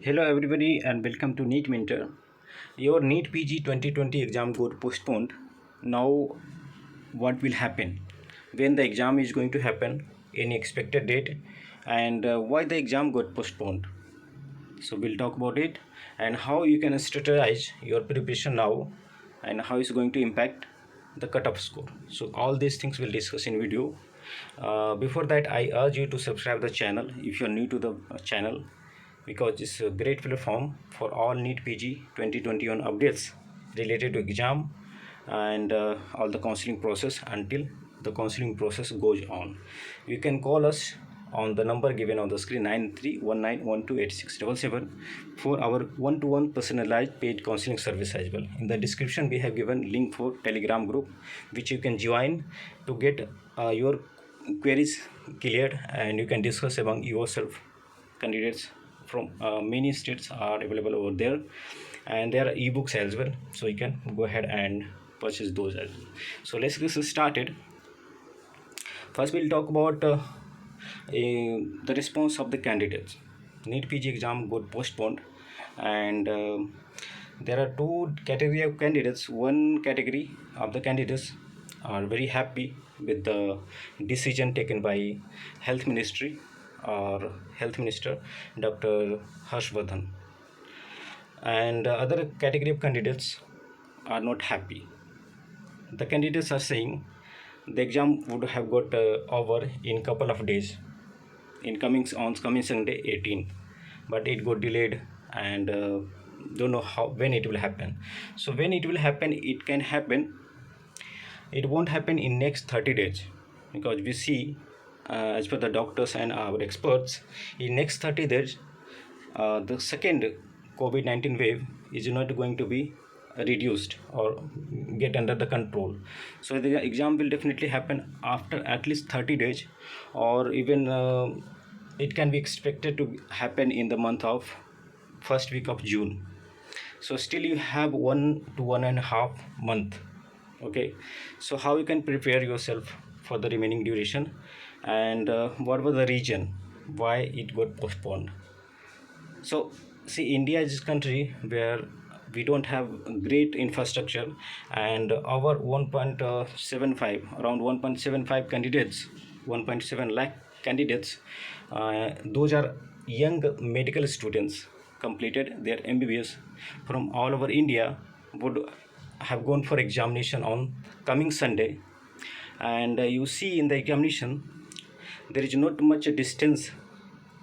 Hello everybody and welcome to NEET Mentor. Your NEET PG 2020 exam got postponed. Now what will happen? When the exam is going to happen? Any expected date? And why the exam got postponed? So we'll talk about it and how you can strategize your preparation now and how it's going to impact the cutoff score. So all these things we'll discuss in video. Before that, I urge you to subscribe the channel if you're new to the channel, because it's a great platform for all NEET PG 2021 updates related to exam and all the counseling process until the counseling process goes on. You can call us on the number given on the screen 9319128677 for our one-to-one personalized paid counseling service as well. In the description we have given link for Telegram group which you can join to get your queries cleared, and you can discuss among yourself. Candidates from many states are available over there, and there are ebooks as well, so you can go ahead and purchase those as well. So let's get started. First we'll talk about the response of the candidates. NEET PG exam got postponed, and there are two category of candidates. One category of the candidates are very happy with the decision taken by health ministry or health minister Dr. Harshvardhan, and other category of candidates are not happy. The candidates are saying the exam would have got over in couple of days, in coming Sunday 18, but it got delayed, and don't know how when it will happen. So when it will happen, it can happen, it won't happen in next 30 days, because we see as per the doctors and our experts, in next 30 days the second COVID-19 wave is not going to be reduced or get under the control. So the exam will definitely happen after at least 30 days, or even it can be expected to happen in the month of first week of June. So still you have 1 to 1.5 month. Okay, so how you can prepare yourself for the remaining duration, and what was the reason why it got postponed? So see, India is a country where we don't have great infrastructure, and our 1.75 around 1.75 candidates, 1.7 lakh candidates, those are young medical students completed their MBBS from all over India, would have gone for examination on coming Sunday. And you see in the examination there is not much distance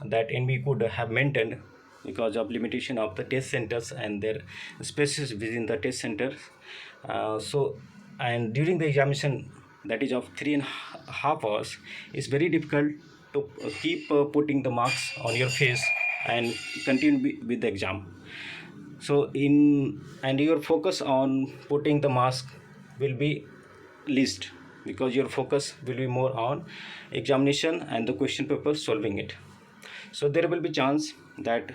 that NB could have maintained because of limitation of the test centers and their spaces within the test centers. And during the examination, that is of 3.5 hours, it's very difficult to keep putting the marks on your face and continue with the exam. So your focus on putting the mask will be least, because your focus will be more on examination and the question paper solving it. So there will be chance that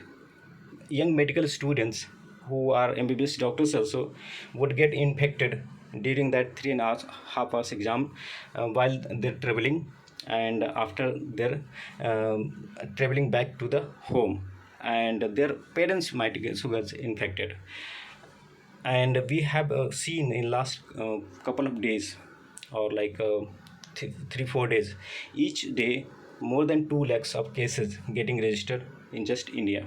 young medical students who are MBBS doctors also would get infected during that 3.5 hours exam while they're traveling, and after their traveling back to the home, and their parents might get infected. And we have seen in last couple of days, or like 3-4 days, each day more than 2 lakhs of cases getting registered in just India,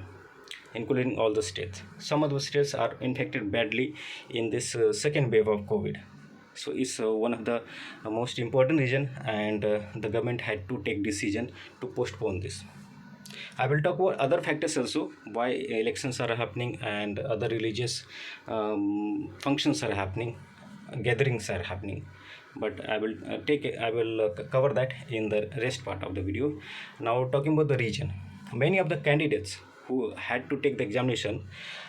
including all the states. Some of the states are infected badly in this second wave of COVID. So it's one of the most important reason, and the government had to take decision to postpone this. I will talk about other factors also, why elections are happening and other religious functions are happening, gatherings are happening, but I will cover that in the rest part of the video. Now talking about the region, many of the candidates who had to take the examination,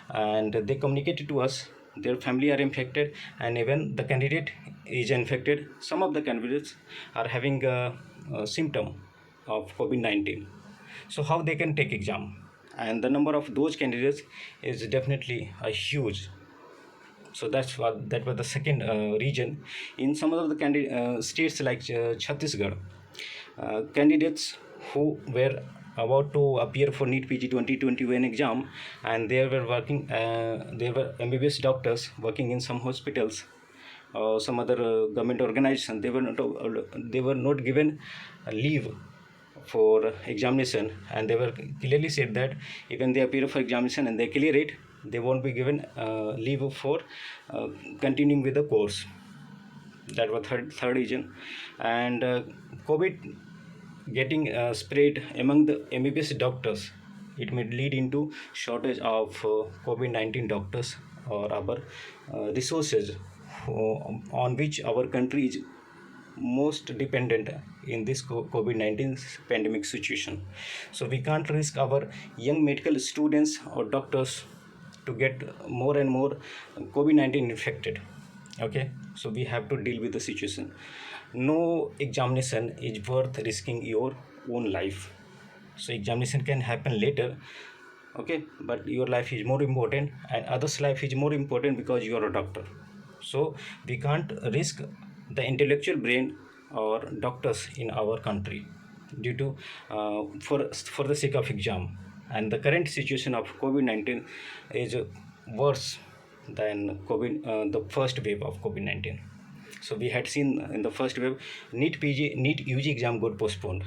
and they communicated to us their family are infected, and even the candidate is infected. Some of the candidates are having a symptom of COVID-19. So how they can take exam, and the number of those candidates is definitely a huge. So that was the second region. In some of the states like Chhattisgarh, candidates who were about to appear for NEET PG 2021 exam, and there were working there were MBBS doctors working in some hospitals or some other government organization. They were not given a leave for examination, and they were clearly said that even they appear for examination and they clear it, they won't be given leave for continuing with the course. That was third reason. And COVID getting spread among the MBBS doctors, it may lead into shortage of COVID-19 doctors or our resources on which our country is most dependent in this COVID-19 pandemic situation. So we can't risk our young medical students or doctors to get more and more COVID-19 infected. Okay, so we have to deal with the situation. No examination is worth risking your own life. So examination can happen later, okay, but your life is more important and others life is more important because you are a doctor. So we can't risk the intellectual brain or doctors in our country due to for the sake of exam. And the current situation of COVID-19 is worse than the first wave of COVID-19. So we had seen in the first wave NEET UG exam got postponed.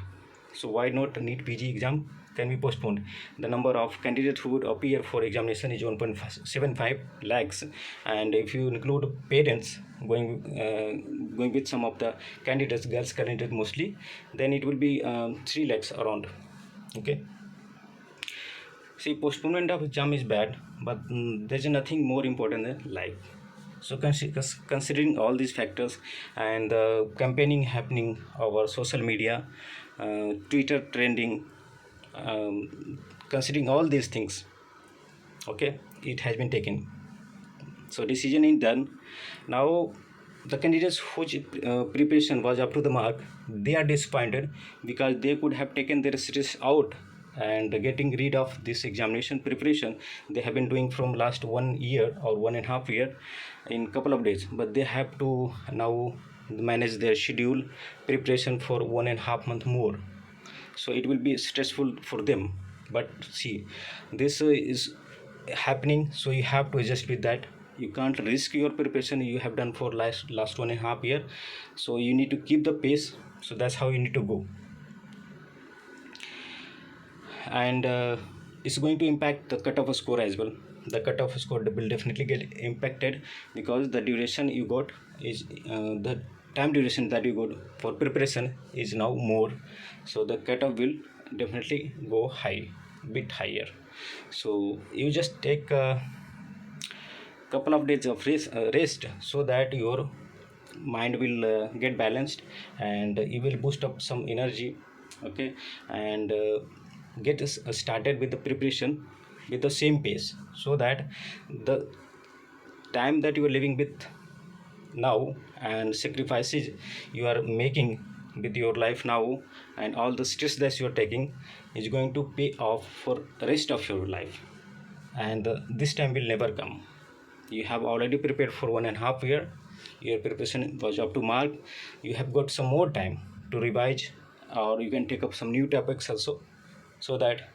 So why not NEET PG exam can be postponed? The number of candidates who would appear for examination is 1.75 lakhs, and if you include parents going with some of the candidates, girls candidates mostly, then it will be 3 lakhs around. Okay. See, postponement of exam is bad, but there's nothing more important than life. So considering all these factors and the campaigning happening over social media, Twitter trending, considering all these things, okay, it has been taken. So decision is done. Now the candidates whose preparation was up to the mark, they are disappointed because they could have taken their stress out and getting rid of this examination preparation they have been doing from last 1 year or 1.5 year in couple of days, but they have to now manage their schedule preparation for 1.5 month more. So it will be stressful for them. But see, this is happening, so you have to adjust with that. You can't risk your preparation you have done for last 1.5 year, so you need to keep the pace. So that's how you need to go. And it's going to impact the cutoff score as well. The cutoff score will definitely get impacted because the duration you got is the time duration that you got for preparation is now more, so the cutoff will definitely go bit higher. So you just take a couple of days of rest so that your mind will get balanced and you will boost up some energy. Okay, and get started with the preparation with the same pace, so that the time that you are living with now and sacrifices you are making with your life now and all the stress that you are taking is going to pay off for the rest of your life. And this time will never come. You have already prepared for 1.5 year, your preparation was up to mark, you have got some more time to revise, or you can take up some new topics also, so that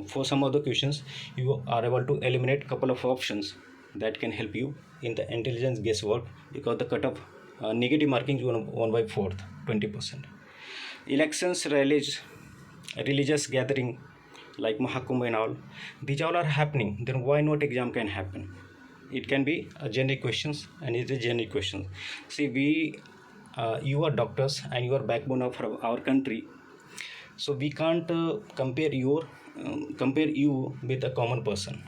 for some of the questions you are able to eliminate couple of options that can help you in the intelligence guesswork, because the cutoff negative marking is 1/4, 20%. Elections, rallies, religious gathering like Mahakumbh and all, these all are happening. Then why not exam can happen? It can be a generic questions, and it is a generic question. See, you are doctors and you are backbone of our country, so we can't compare you with a common person.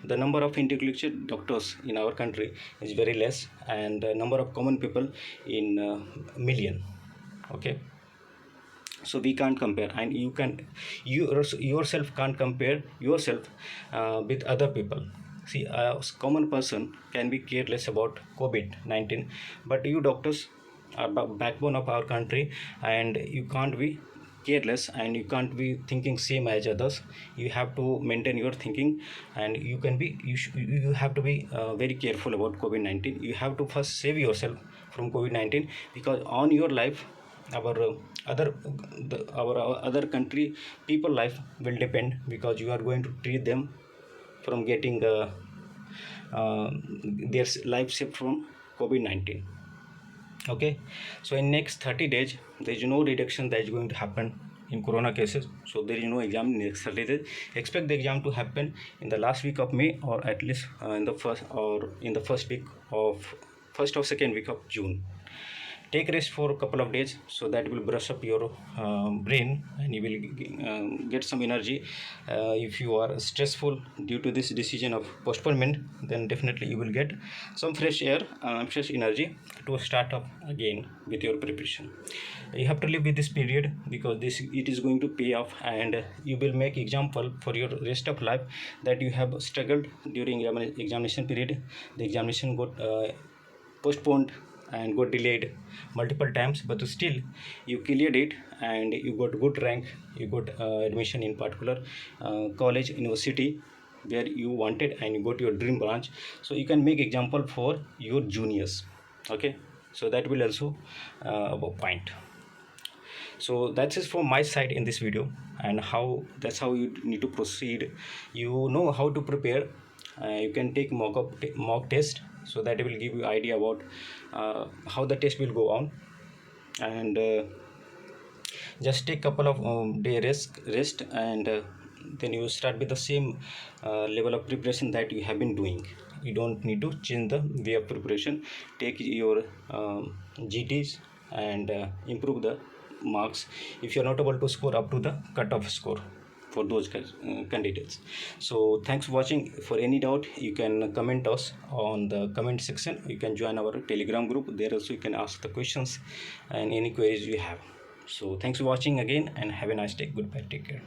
The number of intellectual doctors in our country is very less, and the number of common people in million. Okay, so we can't compare, and you yourself can't compare yourself with other people. See, a common person can be careless about COVID-19, but you doctors are backbone of our country, and you can't be careless and you can't be thinking same as others. You have to maintain your thinking, and you have to be very careful about COVID-19. You have to first save yourself from COVID-19, because on your life our our other country people life will depend, because you are going to treat them from getting uh, their life saved from COVID-19. Okay, so in next 30 days there is no reduction that is going to happen in corona cases, so there is no exam in next 30 days. Expect the exam to happen in the last week of May, or at least in the first week of first or second week of June. Take rest for a couple of days, so that will brush up your brain, and you will get some energy. If you are stressful due to this decision of postponement, then definitely you will get some fresh air, fresh energy to start up again with your preparation. You have to live with this period, because it is going to pay off, and you will make example for your rest of life that you have struggled during examination period. The examination got postponed and got delayed multiple times, but still you cleared it, and you got good rank. You got admission in particular college, university where you wanted, and you got your dream branch. So you can make example for your juniors. Okay, so that will also a point. So that's it from my side in this video, and that's how you need to proceed. You know how to prepare. You can take mock test, so that will give you idea about how the test will go on. And just take couple of day rest, and then you start with the same level of preparation that you have been doing. You don't need to change the way of preparation. Take your GTs and improve the marks if you are not able to score up to the cutoff score for those candidates. So thanks for watching. For any doubt, you can comment us on the comment section. You can join our Telegram group. There also you can ask the questions and any queries you have. So thanks for watching again, and have a nice day. Goodbye, take care.